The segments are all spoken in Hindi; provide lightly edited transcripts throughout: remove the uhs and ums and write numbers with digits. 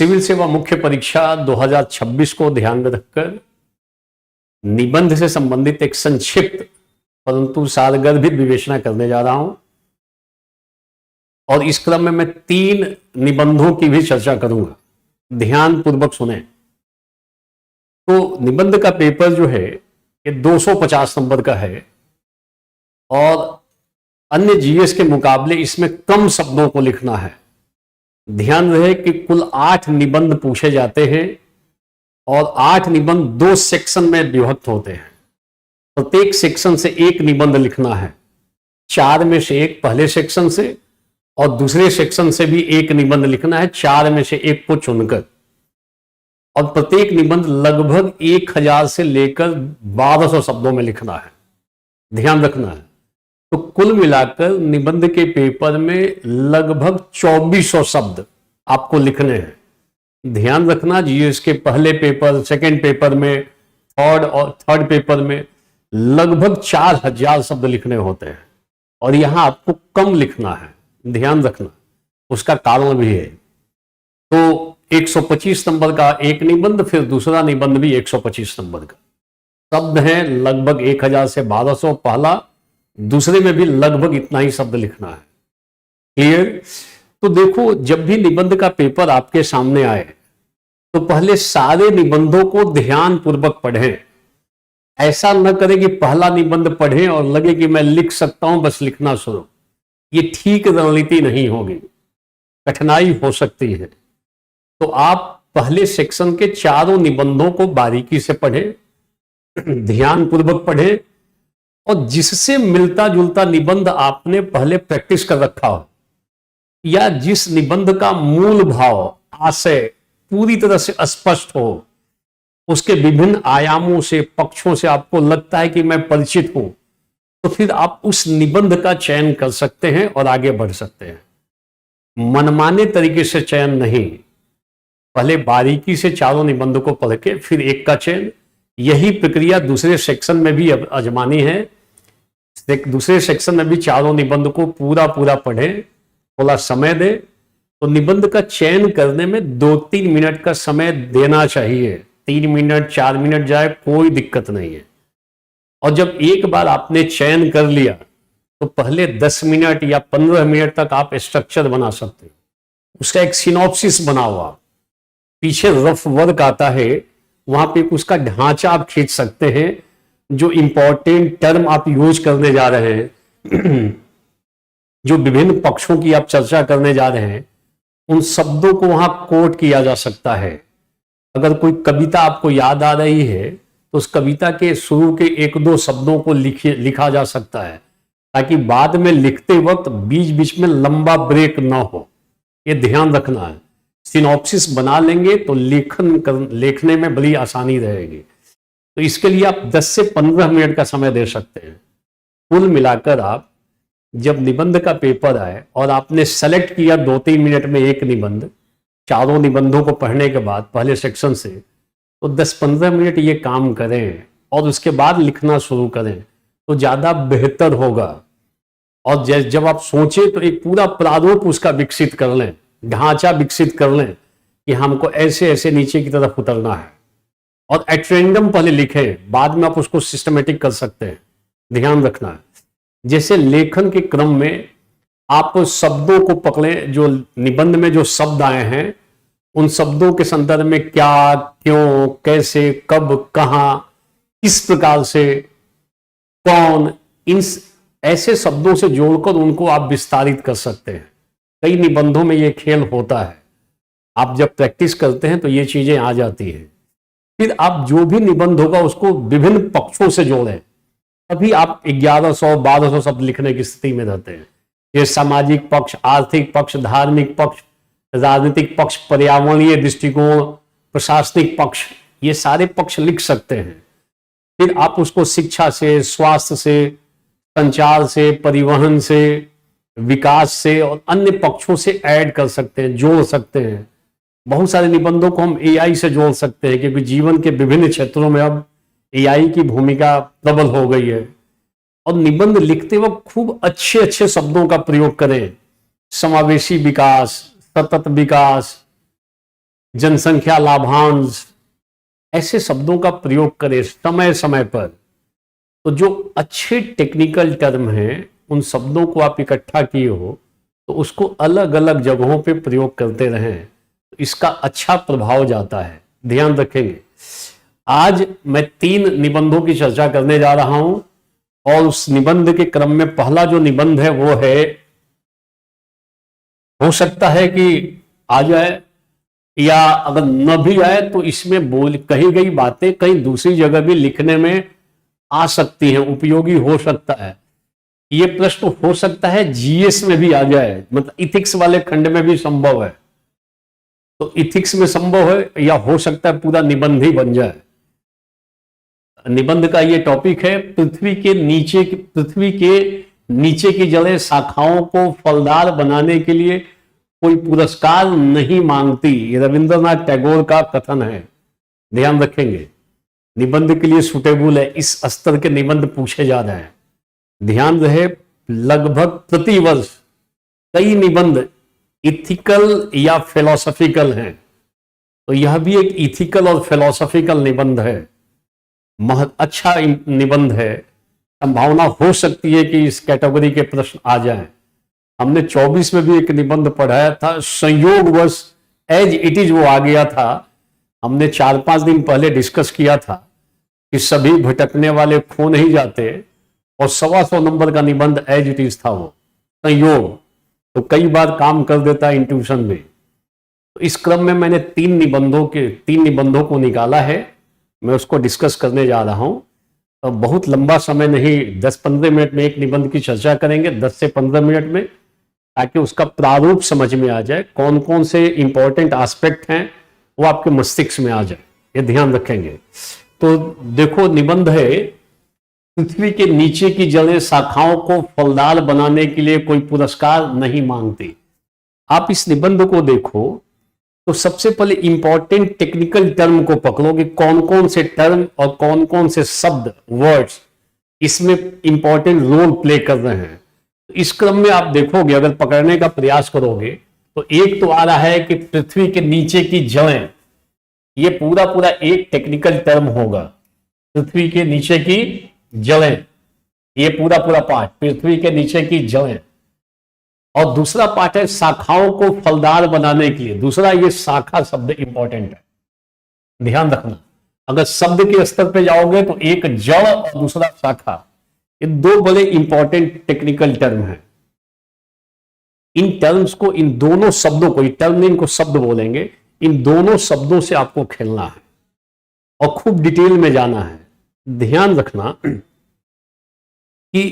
सिविल सेवा मुख्य परीक्षा 2026 को ध्यान में रखकर निबंध से संबंधित एक संक्षिप्त परंतु सारगर्भित विवेचना करने जा रहा हूं और इस क्रम में मैं 3 निबंधों की भी चर्चा करूंगा। ध्यान पूर्वक सुने। तो निबंध का पेपर जो है ये 250 नंबर का है और अन्य जीएस के मुकाबले इसमें कम शब्दों को लिखना है। ध्यान रहे कि कुल 8 निबंध पूछे जाते हैं और 8 निबंध 2 सेक्शन में विभक्त होते हैं। प्रत्येक सेक्शन से एक निबंध लिखना है। 4 में से एक पहले सेक्शन से और दूसरे सेक्शन से भी एक निबंध लिखना है, 4 में से एक को चुनकर। और प्रत्येक निबंध लगभग 1000 से लेकर 1200 शब्दों में लिखना है। ध्यान रखना है। तो कुल मिलाकर निबंध के पेपर में लगभग 2400 शब्द आपको लिखने हैं। ध्यान रखना, जीएस के पहले पेपर, सेकंड पेपर में, थर्ड पेपर में लगभग 4000 शब्द लिखने होते हैं और यहां आपको कम लिखना है। ध्यान रखना, उसका कारण भी है। तो 125 नंबर का एक निबंध, फिर दूसरा निबंध भी 125 नंबर का। शब्द हैं लगभग 1000 से 1200 पहला, दूसरे में भी लगभग इतना ही शब्द लिखना है। क्लियर? तो देखो, जब भी निबंध का पेपर आपके सामने आए तो पहले सारे निबंधों को ध्यान पूर्वक पढ़ें। ऐसा न करें कि पहला निबंध पढ़ें और लगे कि मैं लिख सकता हूं, बस लिखना शुरू। ये ठीक रणनीति नहीं होगी, कठिनाई हो सकती है। तो आप पहले सेक्शन के चारों निबंधों को बारीकी से पढ़ें, ध्यान पूर्वक पढ़ें और जिससे मिलता जुलता निबंध आपने पहले प्रैक्टिस कर रखा हो या जिस निबंध का मूल भाव, आशय पूरी तरह से स्पष्ट हो, उसके विभिन्न आयामों से, पक्षों से आपको लगता है कि मैं परिचित हूं, तो फिर आप उस निबंध का चयन कर सकते हैं और आगे बढ़ सकते हैं। मनमाने तरीके से चयन नहीं, पहले बारीकी से चारों निबंध को पढ़ के फिर एक का चयन। यही प्रक्रिया दूसरे सेक्शन में भी आजमानी है। दूसरे सेक्शन में भी चारों निबंध को पूरा पढ़ें, थोड़ा समय दें। तो निबंध का चयन करने में 2-3 मिनट का समय देना चाहिए। 3 मिनट 4 मिनट जाए कोई दिक्कत नहीं है। और जब एक बार आपने चयन कर लिया तो पहले 10 मिनट या 15 मिनट तक आप स्ट्रक्चर बना सकते हैं। उसका एक सिनॉप्सिस बनाओ आप, पीछे रफ वर्क आता है, वहां पे उसका ढांचा आप खींच सकते हैं। जो इंपॉर्टेंट टर्म आप यूज करने जा रहे हैं, जो विभिन्न पक्षों की आप चर्चा करने जा रहे हैं, उन शब्दों को वहां कोट किया जा सकता है। अगर कोई कविता आपको याद आ रही है तो उस कविता के शुरू के 1-2 शब्दों को लिखा जा सकता है, ताकि बाद में लिखते वक्त बीच बीच में लंबा ब्रेक ना हो। ये ध्यान रखना है। सिनॉप्सिस बना लेंगे तो लिखने में बड़ी आसानी रहेगी। तो इसके लिए आप 10 से 15 मिनट का समय दे सकते हैं। कुल मिलाकर आप जब निबंध का पेपर आए और आपने सेलेक्ट किया 2-3 मिनट में एक निबंध, चारों निबंधों को पढ़ने के बाद पहले सेक्शन से, तो 10-15 मिनट ये काम करें और उसके बाद लिखना शुरू करें तो ज्यादा बेहतर होगा। और जब आप सोचें तो एक पूरा प्रारूप उसका विकसित कर लें, ढांचा विकसित कर लें कि हमको ऐसे ऐसे नीचे की तरफ उतरना है। और एट रैंडम पहले लिखें, बाद में आप उसको सिस्टमेटिक कर सकते हैं। ध्यान रखना है। जैसे लेखन के क्रम में आप शब्दों को पकड़ें, जो निबंध में जो शब्द आए हैं उन शब्दों के संदर्भ में क्या, क्यों, कैसे, कब, कहां, किस प्रकार से, कौन, इन ऐसे शब्दों से जोड़कर उनको आप विस्तारित कर सकते हैं। कई निबंधों में ये खेल होता है। आप जब प्रैक्टिस करते हैं तो ये चीजें आ जाती हैं। फिर आप जो भी निबंध होगा उसको विभिन्न पक्षों से जोड़ें, तभी आप 1100-1200 शब्द लिखने की स्थिति में रहते हैं। ये सामाजिक पक्ष, आर्थिक पक्ष, धार्मिक पक्ष, राजनीतिक पक्ष, पर्यावरणीय दृष्टिकोण, प्रशासनिक पक्ष, ये सारे पक्ष लिख सकते हैं। फिर आप उसको शिक्षा से, स्वास्थ्य से, संचार से, परिवहन से, विकास से और अन्य पक्षों से ऐड कर सकते हैं, जोड़ सकते हैं। बहुत सारे निबंधों को हम एआई से जोड़ सकते हैं, क्योंकि जीवन के विभिन्न क्षेत्रों में अब एआई की भूमिका प्रबल हो गई है। और निबंध लिखते वक्त खूब अच्छे अच्छे शब्दों का प्रयोग करें। समावेशी विकास, सतत विकास, जनसंख्या लाभांश, ऐसे शब्दों का प्रयोग करें समय समय पर। तो जो अच्छे टेक्निकल टर्म हैं उन शब्दों को आप इकट्ठा किए हो तो उसको अलग अलग जगहों पे प्रयोग करते रहें, तो इसका अच्छा प्रभाव जाता है, ध्यान रखेंगे। आज मैं 3 निबंधों की चर्चा करने जा रहा हूं और उस निबंध के क्रम में पहला जो निबंध है वो है, हो सकता है कि आ जाए या अगर न भी आए तो इसमें कही गई बातें कहीं दूसरी जगह भी लिखने में आ सकती हैं, उपयोगी हो सकता है। ये प्रश्न हो सकता है जीएस में भी आ जाए, मतलब इथिक्स वाले खंड में भी संभव है। तो इथिक्स में संभव है या हो सकता है पूरा निबंध ही बन जाए। निबंध का ये टॉपिक है, पृथ्वी के नीचे की जड़ें शाखाओं को फलदार बनाने के लिए कोई पुरस्कार नहीं मांगती। ये रविंद्रनाथ टैगोर का कथन है, ध्यान रखेंगे। निबंध के लिए सुटेबल है, इस स्तर के निबंध पूछे जा रहे हैं। ध्यान रहे, लगभग प्रतिवर्ष कई निबंध इथिकल या फिलोसॉफिकल हैं, तो यह भी एक इथिकल और फिलोसॉफिकल निबंध है। अच्छा निबंध है, संभावना हो सकती है कि इस कैटेगरी के प्रश्न आ जाएं। हमने 24 में भी एक निबंध पढ़ाया था, संयोगवश एज इट इज वो आ गया था। हमने 4-5 दिन पहले डिस्कस किया था कि सभी भटकने वाले खो नहीं जाते, और 125 नंबर का निबंध एज इट इज था वो संयोग, तो कई बार काम कर देता है इंट्यूशन में। तो इस क्रम में मैंने 3 निबंधों को निकाला है, मैं उसको डिस्कस करने जा रहा हूं। तो बहुत लंबा समय नहीं, 10-15 मिनट में एक निबंध की चर्चा करेंगे, 10 से 15 मिनट में, ताकि उसका प्रारूप समझ में आ जाए, कौन कौन से इंपॉर्टेंट एस्पेक्ट हैं वो आपके मस्तिष्क में आ जाए, ये ध्यान रखेंगे। तो देखो, निबंध है, पृथ्वी के नीचे की जड़ें शाखाओं को फलदार बनाने के लिए कोई पुरस्कार नहीं मांगती। आप इस निबंध को देखो तो सबसे पहले इंपॉर्टेंट टेक्निकल टर्म को पकड़ो कि कौन कौन से टर्म और कौन कौन से शब्द, वर्ड्स इसमें इंपॉर्टेंट रोल प्ले कर रहे हैं। तो इस क्रम में आप देखोगे, अगर पकड़ने का प्रयास करोगे तो एक तो आ रहा है कि पृथ्वी के नीचे की जड़ें, ये पूरा एक टेक्निकल टर्म होगा। पृथ्वी के नीचे की जड़ें, ये पूरा पार्ट, पृथ्वी के नीचे की जड़ें। और दूसरा पार्ट है शाखाओं को फलदार बनाने के लिए। दूसरा, ये शाखा शब्द इंपॉर्टेंट है, ध्यान रखना। अगर शब्द के स्तर पे जाओगे तो एक जड़ और दूसरा शाखा, ये 2 बड़े इंपॉर्टेंट टेक्निकल टर्म हैं। इन टर्म्स को, इन दोनों शब्दों को, टर्म नहीं, इनको शब्द बोलेंगे, इन दोनों शब्दों से आपको खेलना है और खूब डिटेल में जाना है। ध्यान रखना कि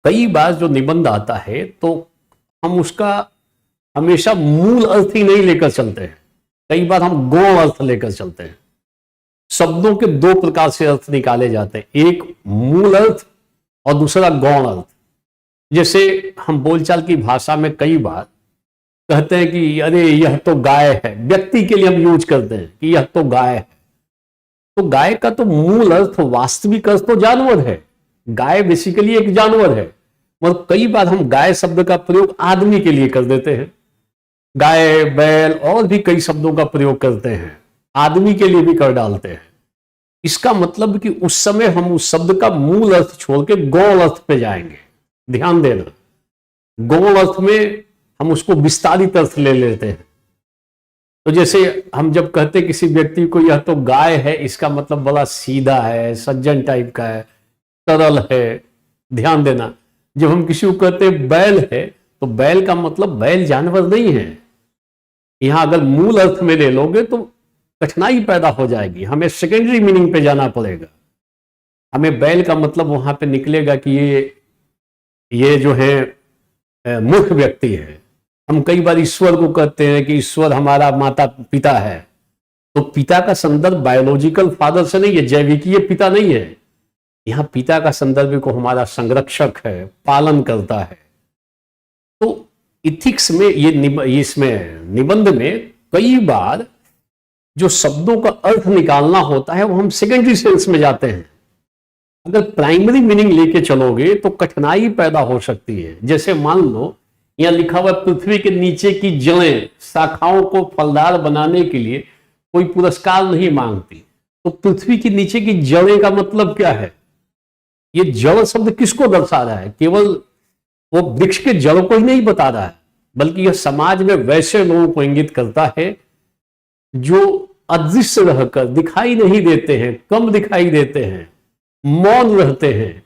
कई बार जो निबंध आता है तो हम उसका हमेशा मूल अर्थ ही नहीं लेकर चलते हैं, कई बार हम गौण अर्थ लेकर चलते हैं। शब्दों के 2 प्रकार से अर्थ निकाले जाते हैं, एक मूल अर्थ और दूसरा गौण अर्थ। जैसे हम बोलचाल की भाषा में कई बार कहते हैं कि अरे यह तो गाय है, व्यक्ति के लिए हम यूज करते हैं कि यह तो गाय है। तो गाय का तो मूल अर्थ, वास्तविक अर्थ तो जानवर है। गाय बेसिकली एक जानवर है, और कई बार हम गाय शब्द का प्रयोग आदमी के लिए कर देते हैं। गाय, बैल और भी कई शब्दों का प्रयोग करते हैं, आदमी के लिए भी कर डालते हैं। इसका मतलब कि उस समय हम उस शब्द का मूल अर्थ छोड़ के गौण अर्थ पे जाएंगे। ध्यान देना, गौण अर्थ में हम उसको विस्तारित अर्थ ले लेते हैं। तो जैसे हम जब कहते किसी व्यक्ति को यह तो गाय है, इसका मतलब बड़ा सीधा है, सज्जन टाइप का है, सरल है। ध्यान देना, जब हम किसी को कहते बैल है तो बैल का मतलब बैल जानवर नहीं है। यहां अगर मूल अर्थ में ले लोगे तो कठिनाई पैदा हो जाएगी, हमें सेकेंडरी मीनिंग पे जाना पड़ेगा। हमें बैल का मतलब वहां पे निकलेगा कि ये जो है मूर्ख व्यक्ति है। हम कई बार ईश्वर को कहते हैं कि ईश्वर हमारा माता पिता है, तो पिता का संदर्भ बायोलॉजिकल फादर से नहीं है, जैविकीय पिता नहीं है। यहां पिता का संदर्भ को हमारा संरक्षक है, पालन करता है। तो इथिक्स में इसमें निबंध में कई बार जो शब्दों का अर्थ निकालना होता है वो हम सेकेंडरी सेंस में जाते हैं। अगर प्राइमरी मीनिंग लेके चलोगे तो कठिनाई पैदा हो सकती है। जैसे मान लो यहाँ लिखा हुआ पृथ्वी के नीचे की जड़ें शाखाओं को फलदार बनाने के लिए कोई पुरस्कार नहीं मांगती। तो पृथ्वी के नीचे की जड़ें का मतलब क्या है? ये जड़ शब्द किसको दर्शा रहा है? केवल वो वृक्ष के जड़ को ही नहीं बता रहा है, बल्कि यह समाज में वैसे लोगों को इंगित करता है जो अदृश्य रहकर दिखाई नहीं देते हैं, कम दिखाई देते हैं, मौन रहते हैं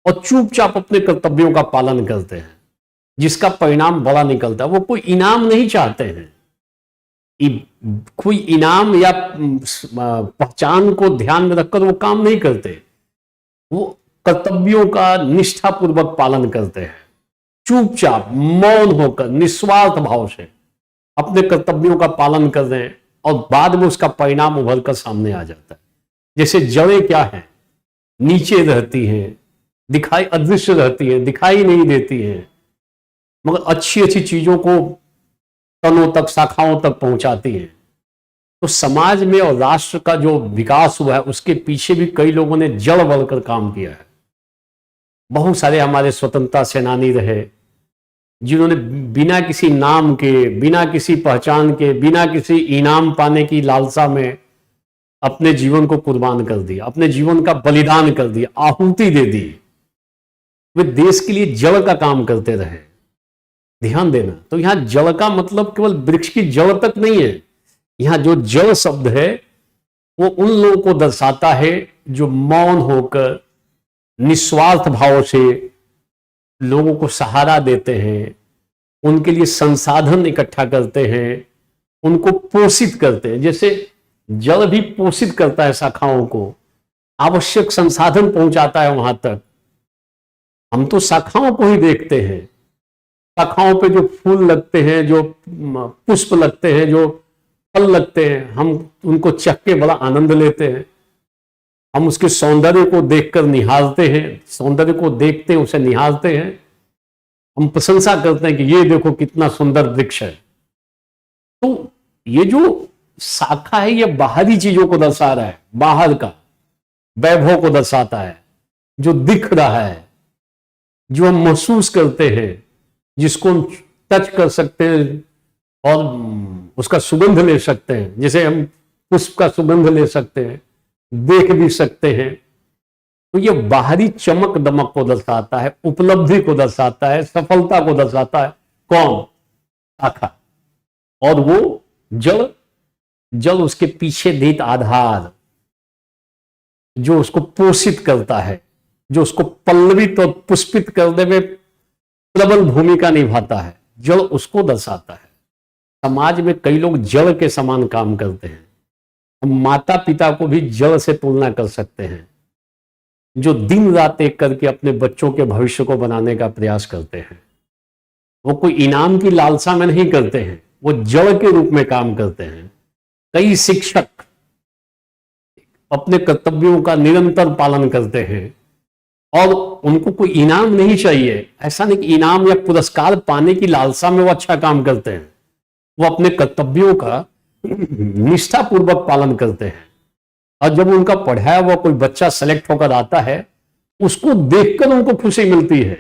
और चुपचाप अपने कर्तव्यों का पालन करते हैं, जिसका परिणाम बड़ा निकलता है। वो कोई इनाम नहीं चाहते हैं, कोई इनाम या पहचान को ध्यान में रखकर वो काम नहीं करते। वो कर्तव्यों का निष्ठापूर्वक पालन करते हैं, चुपचाप मौन होकर निस्वार्थ भाव से अपने कर्तव्यों का पालन कर रहे हैं और बाद में उसका परिणाम उभर कर सामने आ जाता है। जैसे जड़ें क्या है? नीचे रहती हैं, दिखाई अदृश्य रहती हैं, दिखाई नहीं देती हैं, मगर अच्छी अच्छी चीजों को तनों तक, शाखाओं तक पहुंचाती हैं। तो समाज में और राष्ट्र का जो विकास हुआ है उसके पीछे भी कई लोगों ने जड़ बढ़कर काम किया है। बहुत सारे हमारे स्वतंत्रता सेनानी रहे जिन्होंने बिना किसी नाम के, बिना किसी पहचान के, बिना किसी इनाम पाने की लालसा में अपने जीवन को कुर्बान कर दिया, अपने जीवन का बलिदान कर दिया, आहुति दे दी। वे देश के लिए जड़ का काम करते रहे। ध्यान देना, तो यहां जड़ का मतलब केवल वृक्ष की जड़ तक नहीं है। यहां जो जड़ शब्द है वो उन लोगों को दर्शाता है जो मौन होकर निस्वार्थ भाव से लोगों को सहारा देते हैं, उनके लिए संसाधन इकट्ठा करते हैं, उनको पोषित करते हैं। जैसे जड़ भी पोषित करता है शाखाओं को, आवश्यक संसाधन पहुंचाता है वहां तक। हम तो शाखाओं को ही देखते हैं, शाखाओं पे जो फूल लगते हैं, जो पुष्प लगते हैं, जो फल लगते हैं, हम उनको चख के बड़ा आनंद लेते हैं। हम उसके सौंदर्य को देखकर निहारते हैं, सौंदर्य को देखते हैं, उसे निहारते हैं, हम प्रशंसा करते हैं कि ये देखो कितना सुंदर वृक्ष है। तो ये जो शाखा है ये बाहरी चीजों को दर्शा रहा है, बाहर का वैभव को दर्शाता है, जो दिख रहा है, जो हम महसूस करते हैं, जिसको हम टच कर सकते हैं और उसका सुगंध ले सकते हैं। जैसे हम पुष्प का सुगंध ले सकते हैं, देख भी सकते हैं। तो ये बाहरी चमक दमक को दर्शाता है, उपलब्धि को दर्शाता है, सफलता को दर्शाता है। कौन? शाखा। और वो जड़ उसके पीछे निहित आधार, जो उसको पोषित करता है, जो उसको पल्लवित और पुष्पित करने में प्रबल भूमिका निभाता है, जड़ उसको दर्शाता है। समाज में कई लोग जड़ के समान काम करते हैं। हम माता पिता को भी जड़ से तुलना कर सकते हैं, जो दिन रात एक करके अपने बच्चों के भविष्य को बनाने का प्रयास करते हैं। वो कोई इनाम की लालसा में नहीं करते हैं, वो जड़ के रूप में काम करते हैं। कई शिक्षक अपने कर्तव्यों का निरंतर पालन करते हैं और उनको कोई इनाम नहीं चाहिए। ऐसा नहीं कि इनाम या पुरस्कार पाने की लालसा में वो अच्छा काम करते हैं, वो अपने कर्तव्यों का निष्ठापूर्वक पालन करते हैं। और जब उनका पढ़ाया हुआ कोई बच्चा सेलेक्ट होकर आता है, उसको देखकर उनको खुशी मिलती है।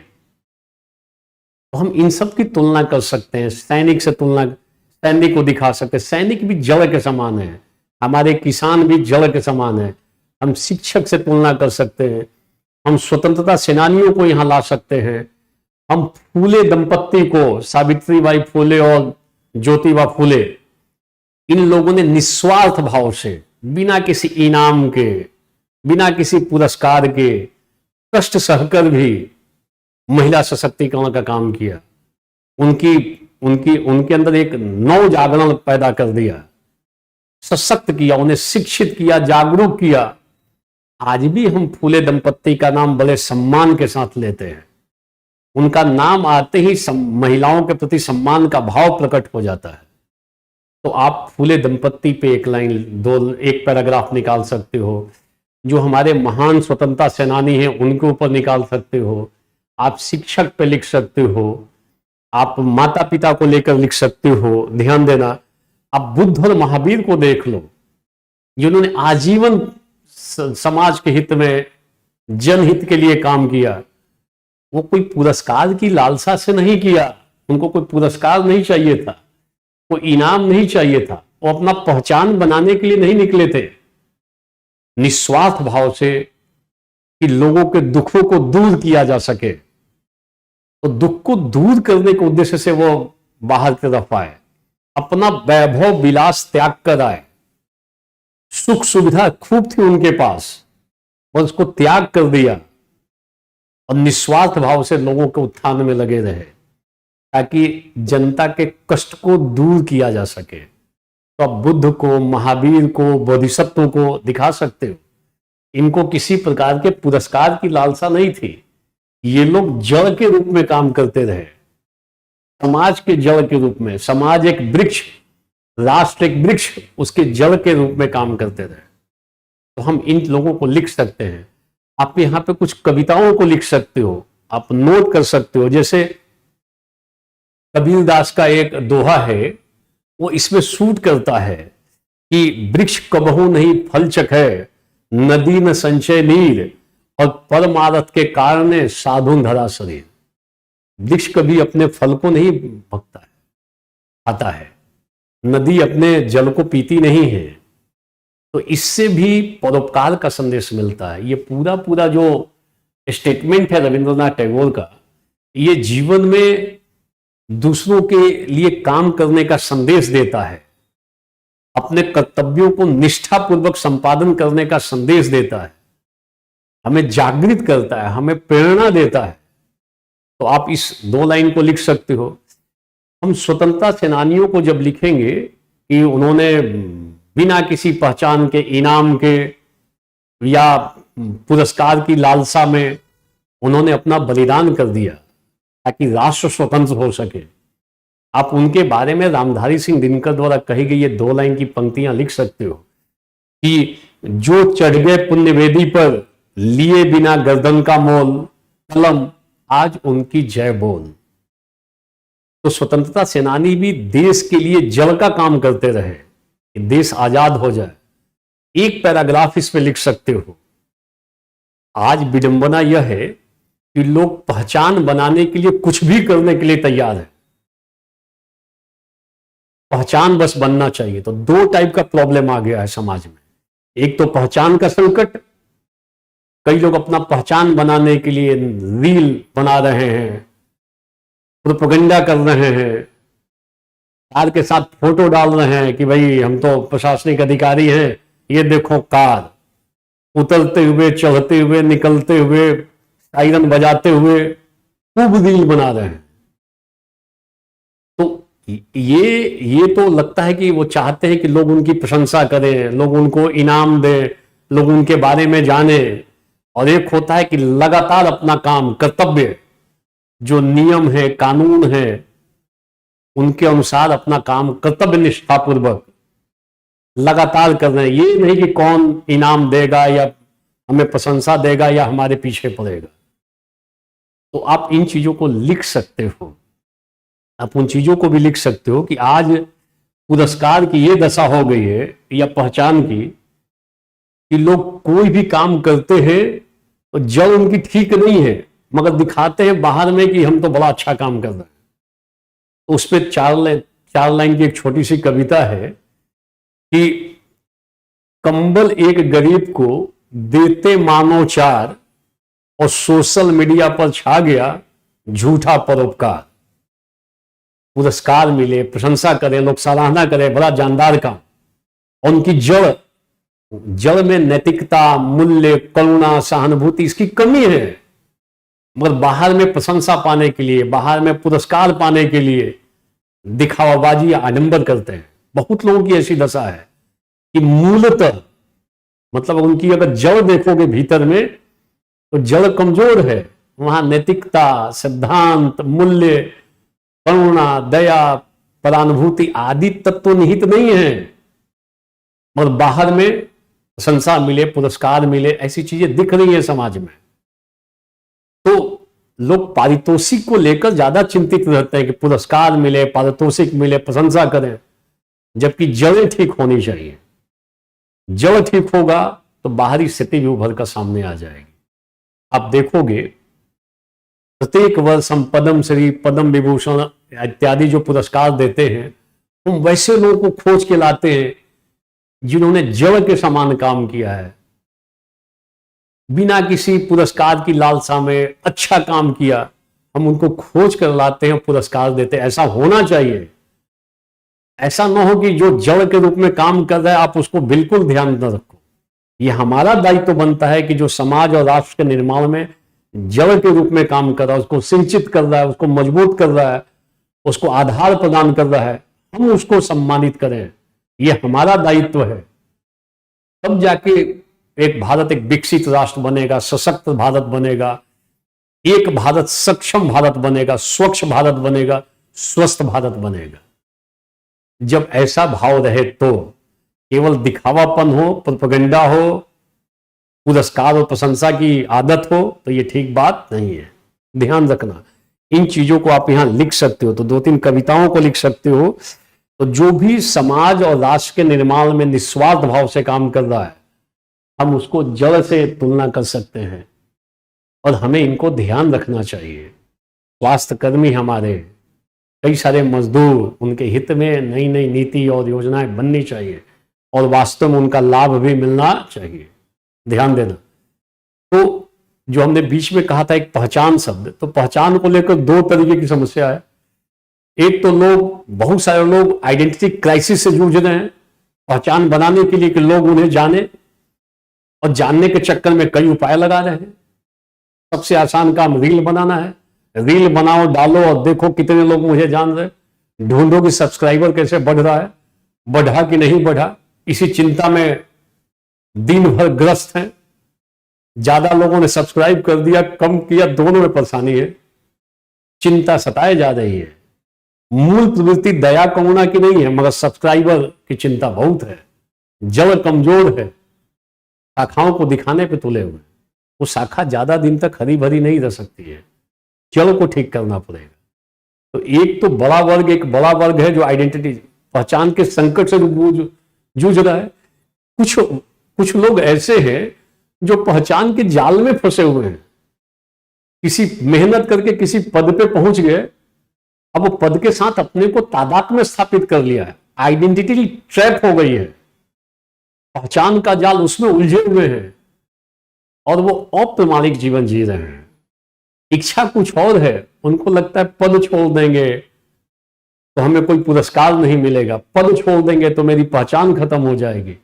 तो हम इन सब की तुलना कर सकते हैं। सैनिक से तुलना, सैनिक को दिखा सकते हैं, सैनिक भी जड़ के समान है, हमारे किसान भी जड़ के समान है। हम शिक्षक से तुलना कर सकते हैं, हम स्वतंत्रता सेनानियों को यहां ला सकते हैं। हम फूले दंपत्ति को, सावित्रीबाई फूले और ज्योतिबा फूले, इन लोगों ने निस्वार्थ भाव से, बिना किसी इनाम के, बिना किसी पुरस्कार के, कष्ट सहकर भी महिला सशक्तिकरण का काम किया। उनके अंदर एक नव जागरण पैदा कर दिया, सशक्त किया, उन्हें शिक्षित किया, जागरूक किया। आज भी हम फूले दंपत्ति का नाम बड़े सम्मान के साथ लेते हैं। उनका नाम आते ही महिलाओं के प्रति सम्मान का भाव प्रकट हो जाता है। तो आप फूले दंपत्ति पे एक लाइन, एक पैराग्राफ निकाल सकते हो। जो हमारे महान स्वतंत्रता सेनानी हैं उनके ऊपर निकाल सकते हो। आप शिक्षक पे लिख सकते हो, आप माता पिता को लेकर लिख सकते हो। ध्यान देना, आप बुद्ध और महावीर को देख लो, जिन्होंने आजीवन समाज के हित में, जनहित के लिए काम किया। वो कोई पुरस्कार की लालसा से नहीं किया, उनको कोई पुरस्कार नहीं चाहिए था, कोई इनाम नहीं चाहिए था, वो अपना पहचान बनाने के लिए नहीं निकले थे, निस्वार्थ भाव से कि लोगों के दुखों को दूर किया जा सके। तो दुख को दूर करने के उद्देश्य से वो बाहर की तरफ आए, अपना वैभव विलास त्याग कर आए। सुख सुविधा खूब थी उनके पास और उसको त्याग कर दिया और निस्वार्थ भाव से लोगों के उत्थान में लगे रहे ताकि जनता के कष्ट को दूर किया जा सके। तो आप बुद्ध को, महावीर को, बोधिसत्व को दिखा सकते हो, इनको किसी प्रकार के पुरस्कार की लालसा नहीं थी। ये लोग जड़ के रूप में काम करते रहे, समाज के जड़ के रूप में। समाज एक वृक्ष, राष्ट्र एक वृक्ष, उसके जड़ के रूप में काम करते रहे। तो हम इन लोगों को लिख सकते हैं। आप यहाँ पे कुछ कविताओं को लिख सकते हो, आप नोट कर सकते हो। जैसे कबीरदास का एक दोहा है, वो इसमें सूट करता है कि वृक्ष कबहू नहीं फल चखे, नदी न संचय नीर, और परमारथ के कारण साधु धरा शरीर। वृक्ष कभी अपने फल को नहीं भगता है, खाता है, नदी अपने जल को पीती नहीं है। तो इससे भी परोपकार का संदेश मिलता है। ये पूरा पूरा जो स्टेटमेंट है रविंद्रनाथ टैगोर का, ये जीवन में दूसरों के लिए काम करने का संदेश देता है, अपने कर्तव्यों को निष्ठापूर्वक संपादन करने का संदेश देता है, हमें जागृत करता है, हमें प्रेरणा देता है। तो आप इस 2 लाइन को लिख सकते हो। हम स्वतंत्रता सेनानियों को जब लिखेंगे कि उन्होंने बिना किसी पहचान के, इनाम के या पुरस्कार की लालसा में उन्होंने अपना बलिदान कर दिया ताकि राष्ट्र स्वतंत्र हो सके, आप उनके बारे में रामधारी सिंह दिनकर द्वारा कही गई ये 2 लाइन की पंक्तियां लिख सकते हो कि जो चढ़ गए पुण्य वेदी पर, लिए बिना गर्दन का मोल, कलम आज उनकी जय बोल। तो स्वतंत्रता सेनानी भी देश के लिए जड़ का काम करते रहे कि देश आजाद हो जाए। एक पैराग्राफ इसमें लिख सकते हो। आज विडंबना यह है कि लोग पहचान बनाने के लिए कुछ भी करने के लिए तैयार है, पहचान बस बनना चाहिए। तो 2 टाइप का प्रॉब्लम आ गया है समाज में। एक तो पहचान का संकट, कई लोग अपना पहचान बनाने के लिए रील बना रहे हैं, प्रोपेगेंडा कर रहे हैं, कार के साथ फोटो डाल रहे हैं कि भाई हम तो प्रशासनिक अधिकारी हैं, ये देखो कार, उतरते हुए, चढ़ते हुए, निकलते हुए, सायरन बजाते हुए खूब रील बना रहे हैं। तो ये तो लगता है कि वो चाहते हैं कि लोग उनकी प्रशंसा करें, लोग उनको इनाम दें, लोग उनके बारे में जाने। और एक होता है कि लगातार अपना काम, कर्तव्य, जो नियम है, कानून है, उनके अनुसार अपना काम कर्तव्य निष्ठापूर्वक लगातार कर रहे हैं। ये नहीं कि कौन इनाम देगा या हमें प्रशंसा देगा या हमारे पीछे पड़ेगा। तो आप इन चीजों को लिख सकते हो। आप उन चीजों को भी लिख सकते हो कि आज पुरस्कार की ये दशा हो गई है या पहचान की कि लोग कोई भी काम करते हैं तो जड़ उनकी ठीक नहीं है, मगर दिखाते हैं बाहर में कि हम तो बड़ा अच्छा काम कर रहे हैं। तो उस पर 4 लाइन की एक छोटी सी कविता है कि कंबल एक गरीब को देते मानो 4 और सोशल मीडिया पर छा गया झूठा परोपकार। पुरस्कार मिले, प्रशंसा करें, लोग सराहना करें, बड़ा जानदार काम, और उनकी जड़ में नैतिकता, मूल्य, करुणा, सहानुभूति, इसकी कमी है। मगर बाहर में प्रशंसा पाने के लिए, बाहर में पुरस्कार पाने के लिए दिखावाबाजी, आडंबर करते हैं। बहुत लोगों की ऐसी दशा है कि मूलतः, मतलब उनकी अगर जड़ देखोगे भीतर में तो जड़ कमजोर है। वहां नैतिकता, सिद्धांत, मूल्य, करुणा, दया, परानुभूति आदि तत्व निहित नहीं है। मगर बाहर में प्रशंसा मिले, पुरस्कार मिले, ऐसी चीजें दिख रही है समाज में। तो लोग पारितोषिक को लेकर ज्यादा चिंतित रहते हैं कि पुरस्कार मिले, पारितोषिक मिले, प्रशंसा करें, जबकि जड़ें ठीक होनी चाहिए। जड़ ठीक होगा तो बाहरी स्थिति भी उभर कर सामने आ जाएगी। आप देखोगे प्रत्येक वर्ष हम पद्म श्री, पद्म विभूषण इत्यादि जो पुरस्कार देते हैं, हम वैसे लोगों को खोज के लाते हैं जिन्होंने जड़ के समान काम किया है, बिना किसी पुरस्कार की लालसा में अच्छा काम किया, हम उनको खोज कर लाते हैं, पुरस्कार देते हैं। ऐसा होना चाहिए। ऐसा ना हो कि जो जड़ के रूप में काम कर रहा है आप उसको बिल्कुल ध्यान न रखो। ये हमारा दायित्व बनता है कि जो समाज और राष्ट्र के निर्माण में जड़ के रूप में काम कर रहा है, उसको सिंचित कर रहा है, उसको मजबूत कर रहा है, उसको आधार प्रदान कर रहा है, हम उसको सम्मानित करें। ये हमारा दायित्व है। तब जाके एक भारत एक विकसित राष्ट्र बनेगा, सशक्त भारत बनेगा, एक भारत सक्षम भारत बनेगा, स्वच्छ भारत बनेगा, स्वस्थ भारत बनेगा। जब ऐसा भाव रहे तो केवल दिखावापन हो, प्रोपेगेंडा हो, पुरस्कार और प्रशंसा की आदत हो तो ये ठीक बात नहीं है। ध्यान रखना, इन चीजों को आप यहां लिख सकते हो, तो 2-3 कविताओं को लिख सकते हो। तो जो भी समाज और राष्ट्र के निर्माण में निस्वार्थ भाव से काम कर रहा है, हम उसको जड़ से तुलना कर सकते हैं और हमें इनको ध्यान रखना चाहिए। स्वास्थ्य कर्मी हमारे, कई सारे मजदूर, उनके हित में नई नई नीति और योजनाएं बननी चाहिए और वास्तव में उनका लाभ भी मिलना चाहिए। ध्यान देना। तो जो हमने बीच में कहा था एक पहचान शब्द, तो पहचान को लेकर 2 तरीके की समस्या है। एक तो बहुत सारे लोग आइडेंटिटी क्राइसिस से जूझ रहे हैं, पहचान बनाने के लिए कि लोग उन्हें जाने, और जानने के चक्कर में कई उपाय लगा रहे हैं। सबसे आसान काम रील बनाना है। रील बनाओ, डालो और देखो कितने लोग मुझे जान रहे, ढूंढो कि सब्सक्राइबर कैसे बढ़ रहा है, बढ़ा कि नहीं बढ़ा। इसी चिंता में दिन भर ग्रस्त हैं। ज्यादा लोगों ने सब्सक्राइब कर दिया, कम किया, दोनों में परेशानी है। चिंता सताए जा रही है। मूल प्रवृत्ति दया करुणा की नहीं है, मगर सब्सक्राइबर की चिंता बहुत है। जड़ कमजोर है, शाखाओं को दिखाने पे तुले हुए। वो शाखा ज्यादा दिन तक हरी भरी नहीं रह सकती है, जड़ को ठीक करना पड़ेगा। तो एक बड़ा वर्ग है जो आइडेंटिटी, पहचान के संकट से जूझ रहा है। कुछ लोग ऐसे हैं जो पहचान के जाल में फंसे हुए हैं। किसी मेहनत करके किसी पद पे पहुंच गए, अब वो पद के साथ अपने को तादात्म्य में स्थापित कर लिया है, आइडेंटिटी ट्रैप हो गई है, पहचान का जाल उसमें उलझे हुए हैं और वो अप्रमाणिक जीवन जी रहे हैं। इच्छा कुछ और है, उनको लगता है पद छोड़ देंगे तो हमें कोई पुरस्कार नहीं मिलेगा, पद छोड़ देंगे तो मेरी पहचान खत्म हो जाएगी।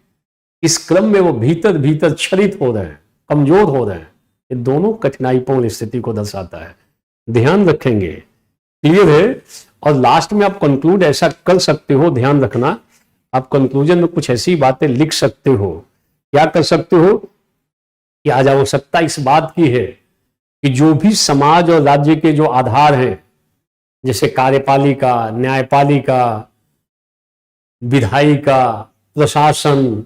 इस क्रम में वो भीतर भीतर क्षरित हो रहे हैं, कमजोर हो रहे हैं। ये दोनों कठिनाईपूर्ण स्थिति को दर्शाता है। ध्यान रखेंगे, क्लियर है। और लास्ट में आप कंक्लूड ऐसा कर सकते हो, ध्यान रखना, आप कंक्लूजन में कुछ ऐसी बातें लिख सकते हो। क्या कर सकते हो कि आज आवश्यकता इस बात की है कि जो भी समाज और राज्य के जो आधार हैं, जैसे कार्यपालिका, न्यायपालिका, विधायिका, प्रशासन,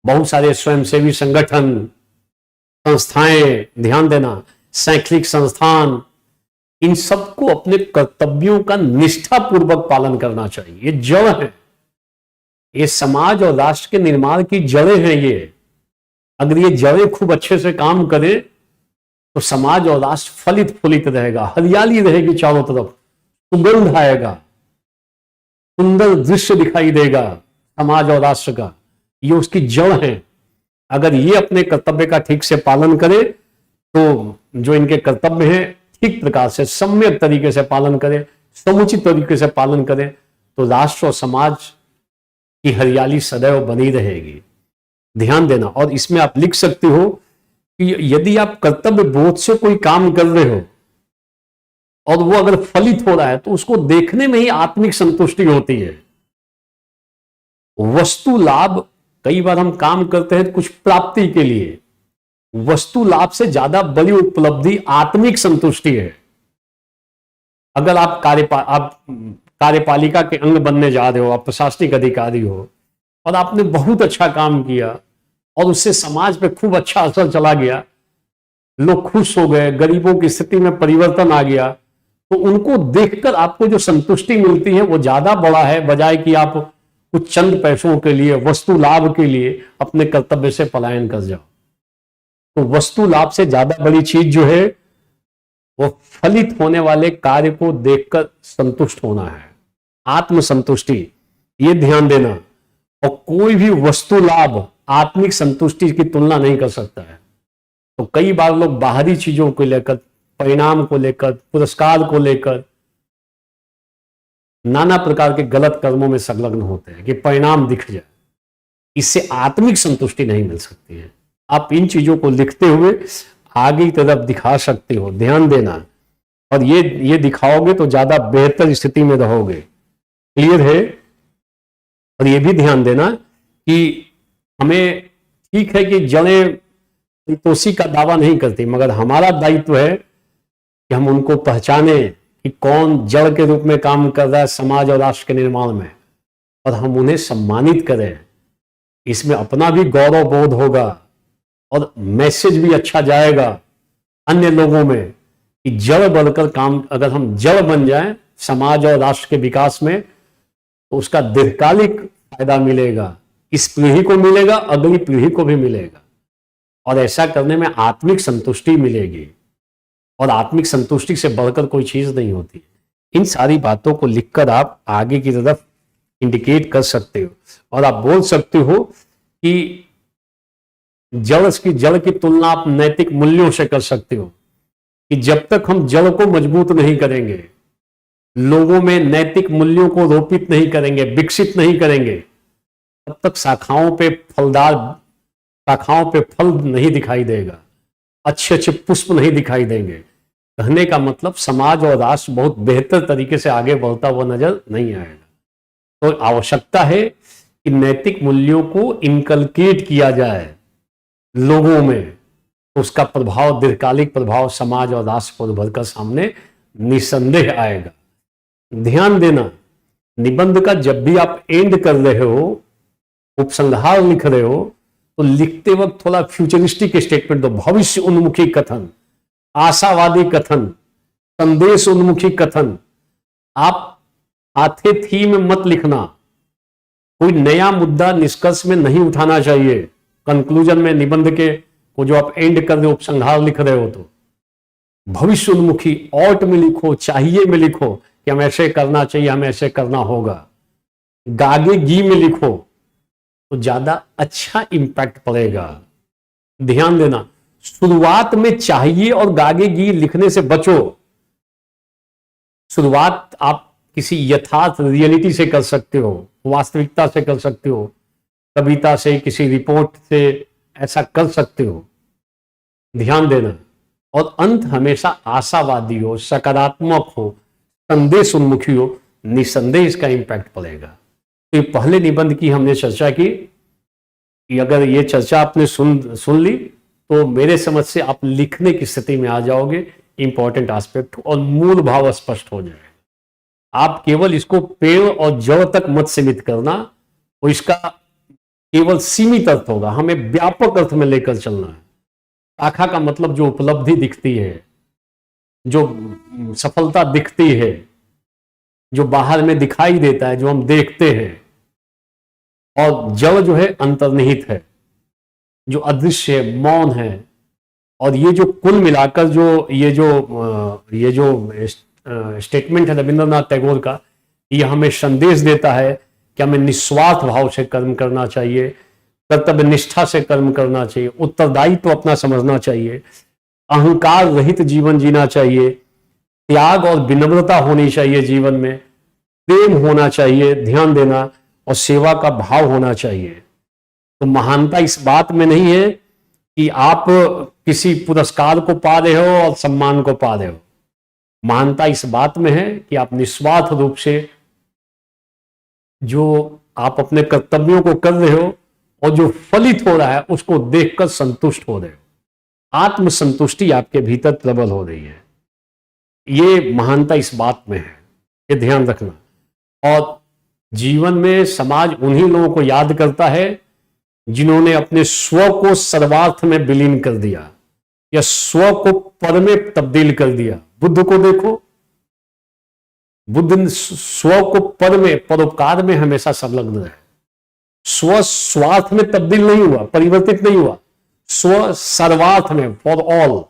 बहुत सारे स्वयंसेवी संगठन, संस्थाएं, ध्यान देना, शैक्षणिक संस्थान, इन सबको अपने कर्तव्यों का निष्ठापूर्वक पालन करना चाहिए। ये जड़ है, ये समाज और राष्ट्र के निर्माण की जड़ें हैं। ये अगर ये जड़ें खूब अच्छे से काम करें तो समाज और राष्ट्र फलित फूलित रहेगा, हरियाली रहेगी चारों तरफ, सुगंध आएगा, सुंदर दृश्य दिखाई देगा समाज और राष्ट्र का। ये उसकी जड़ है। अगर ये अपने कर्तव्य का ठीक से पालन करे तो जो इनके कर्तव्य हैं ठीक प्रकार से सम्यक तरीके से पालन करे, समुचित तरीके से पालन करे, तो राष्ट्र और समाज की हरियाली सदैव बनी रहेगी। ध्यान देना। और इसमें आप लिख सकते हो कि यदि आप कर्तव्य बोध से कोई काम कर रहे हो और वो अगर फलित हो रहा है तो उसको देखने में ही आत्मिक संतुष्टि होती है। वस्तु लाभ, कई बार हम काम करते हैं कुछ प्राप्ति के लिए, वस्तु लाभ से ज्यादा बड़ी उपलब्धि आत्मिक संतुष्टि है। अगर आप कार्यपालिका के अंग बनने जा रहे हो, आप प्रशासनिक अधिकारी हो और आपने बहुत अच्छा काम किया और उससे समाज पे खूब अच्छा असर चला गया, लोग खुश हो गए, गरीबों की स्थिति में परिवर्तन आ गया, तो उनको देखकर आपको जो संतुष्टि मिलती है वो ज्यादा बड़ा है, बजाय कि आप कुछ चंद पैसों के लिए, वस्तु लाभ के लिए अपने कर्तव्य से पलायन कर जाओ। तो वस्तु लाभ से ज्यादा बड़ी चीज जो है वो फलित होने वाले कार्य को देखकर संतुष्ट होना है, आत्म संतुष्टि, ये ध्यान देना। और कोई भी वस्तु लाभ आत्मिक संतुष्टि की तुलना नहीं कर सकता है। तो कई बार लोग बाहरी चीजों को लेकर, परिणाम को लेकर, पुरस्कार को लेकर नाना प्रकार के गलत कर्मों में संलग्न होते हैं कि परिणाम दिख जाए। इससे आत्मिक संतुष्टि नहीं मिल सकती है। आप इन चीजों को लिखते हुए आगे की तरफ दिखा सकते हो, ध्यान देना। और ये दिखाओगे तो ज्यादा बेहतर स्थिति में रहोगे। क्लियर है? और ये भी ध्यान देना कि हमें, ठीक है कि जड़ें संतोषी का दावा नहीं करती, मगर हमारा दायित्व है कि हम उनको पहचाने कि कौन जड़ के रूप में काम कर रहा है समाज और राष्ट्र के निर्माण में, और हम उन्हें सम्मानित करें। इसमें अपना भी गौरव बोध होगा और मैसेज भी अच्छा जाएगा अन्य लोगों में कि जड़ बनकर काम, अगर हम जड़ बन जाएं समाज और राष्ट्र के विकास में, तो उसका दीर्घकालिक फायदा मिलेगा, इस पीढ़ी को मिलेगा, अगली पीढ़ी को भी मिलेगा। और ऐसा करने में आत्मिक संतुष्टि मिलेगी, और आत्मिक संतुष्टि से बढ़कर कोई चीज नहीं होती। इन सारी बातों को लिखकर आप आगे की तरफ इंडिकेट कर सकते हो, और आप बोल सकते हो कि जड़ की तुलना आप नैतिक मूल्यों से कर सकते हो कि जब तक हम जड़ को मजबूत नहीं करेंगे, लोगों में नैतिक मूल्यों को रोपित नहीं करेंगे, विकसित नहीं करेंगे, तब तक शाखाओं पे फल नहीं दिखाई देगा, अच्छे अच्छे पुष्प नहीं दिखाई देंगे। कहने का मतलब समाज और राष्ट्र बहुत बेहतर तरीके से आगे बढ़ता हुआ नजर नहीं आएगा। तो आवश्यकता है कि नैतिक मूल्यों को इनकलकेट किया जाए लोगों में, तो उसका प्रभाव, दीर्घकालिक प्रभाव समाज और राष्ट्र पर उभर कर सामने निसंदेह आएगा। ध्यान देना, निबंध का जब भी आप एंड कर रहे हो, उपसंहार लिख रहे हो, तो लिखते वक्त थोड़ा फ्यूचरिस्टिक स्टेटमेंट दो, भविष्य उन्मुखी कथन, आशावादी कथन, संदेश उन्मुखी कथन। आप आथे थी में मत लिखना, कोई नया मुद्दा निष्कर्ष में नहीं उठाना चाहिए। कंक्लूजन में निबंध के को जो आप एंड कर रहे हो, उपसंहार लिख रहे हो, तो भविष्य उन्मुखी ऑट में लिखो, चाहिए में लिखो कि हम ऐसे करना चाहिए, हमें ऐसे करना होगा। गागे गी में लिखो तो ज्यादा अच्छा इंपैक्ट पड़ेगा। ध्यान देना, शुरुआत में चाहिए और गागे गी लिखने से बचो। शुरुआत आप किसी यथार्थ रियलिटी से कर सकते हो, वास्तविकता से कर सकते हो, कविता से, किसी रिपोर्ट से, ऐसा कर सकते हो। ध्यान देना। और अंत हमेशा आशावादी हो, सकारात्मक हो, संदेश उन्मुखी हो, निसंदेह इसका इंपैक्ट पड़ेगा। तो पहले निबंध की हमने चर्चा की कि अगर ये चर्चा आपने सुन ली तो मेरे समझ से आप लिखने की स्थिति में आ जाओगे, इंपॉर्टेंट एस्पेक्ट, और मूल भाव स्पष्ट हो जाएगा। आप केवल इसको पेड़ और जड़ तक मत सीमित करना, और इसका केवल सीमित अर्थ होगा, हमें व्यापक अर्थ में लेकर चलना है। शाखा का मतलब जो उपलब्धि दिखती है, जो सफलता दिखती है, जो बाहर में दिखाई देता है, जो हम देखते हैं। और जड़ जो है अंतर्निहित है, जो अदृश्य है, मौन है। और ये जो कुल मिलाकर जो ये जो स्टेटमेंट है रविंद्रनाथ टैगोर का, ये हमें संदेश देता है कि हमें निस्वार्थ भाव से कर्म करना चाहिए, कर्तव्य निष्ठा से कर्म करना चाहिए, उत्तरदायित्व अपना समझना चाहिए, अहंकार रहित जीवन जीना चाहिए, त्याग और विनम्रता होनी चाहिए जीवन में, प्रेम होना चाहिए, ध्यान देना, और सेवा का भाव होना चाहिए। तो महानता इस बात में नहीं है कि आप किसी पुरस्कार को पा रहे हो और सम्मान को पा रहे हो। महानता इस बात में है कि आप निस्वार्थ रूप से जो आप अपने कर्तव्यों को कर रहे हो और जो फलित हो रहा है उसको देखकर संतुष्ट हो रहे हो। आत्मसंतुष्टि आपके भीतर प्रबल हो रही है। ये महानता इस बात में है, ये ध्यान रखना। और जीवन में समाज उन्हीं लोगों को याद करता है जिन्होंने अपने स्व को सर्वार्थ में विलीन कर दिया या स्व को पर में तब्दील कर दिया। बुद्ध को देखो, बुद्ध स्व को पर में, परोपकार में हमेशा संलग्न रहे। स्व स्वार्थ में तब्दील नहीं हुआ, परिवर्तित नहीं हुआ, स्व सर्वार्थ में, फॉर ऑल,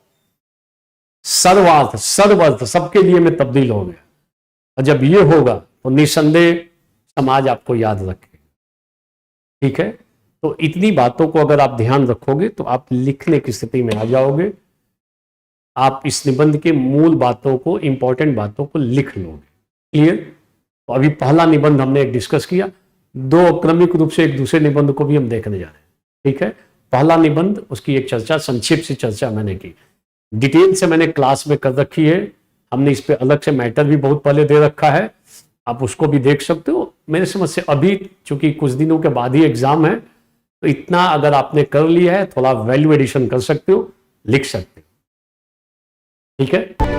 सर्वार्थ सर्वर्थ सबके लिए मैं तब्दील हो गया। और जब ये होगा तो निसंदेह समाज आपको याद रखे। ठीक है, तो इतनी बातों को अगर आप ध्यान रखोगे तो आप लिखने की स्थिति में आ जाओगे। आप इस निबंध के मूल बातों को, इंपॉर्टेंट बातों को लिख लोगे। क्लियर? तो अभी पहला निबंध हमने एक डिस्कस किया, दो क्रमिक रूप से एक दूसरे निबंध को भी हम देखने जा रहे हैं। ठीक है, पहला निबंध, उसकी एक चर्चा, संक्षिप्त सी चर्चा मैंने की, डिटेल से मैंने क्लास में कर रखी है। हमने इस पे अलग से मैटर भी बहुत पहले दे रखा है, आप उसको भी देख सकते हो। मेरे समझ से अभी चूंकि कुछ दिनों के बाद ही एग्जाम है, तो इतना अगर आपने कर लिया है, थोड़ा वैल्यू एडिशन कर सकते हो, लिख सकते हो। ठीक है।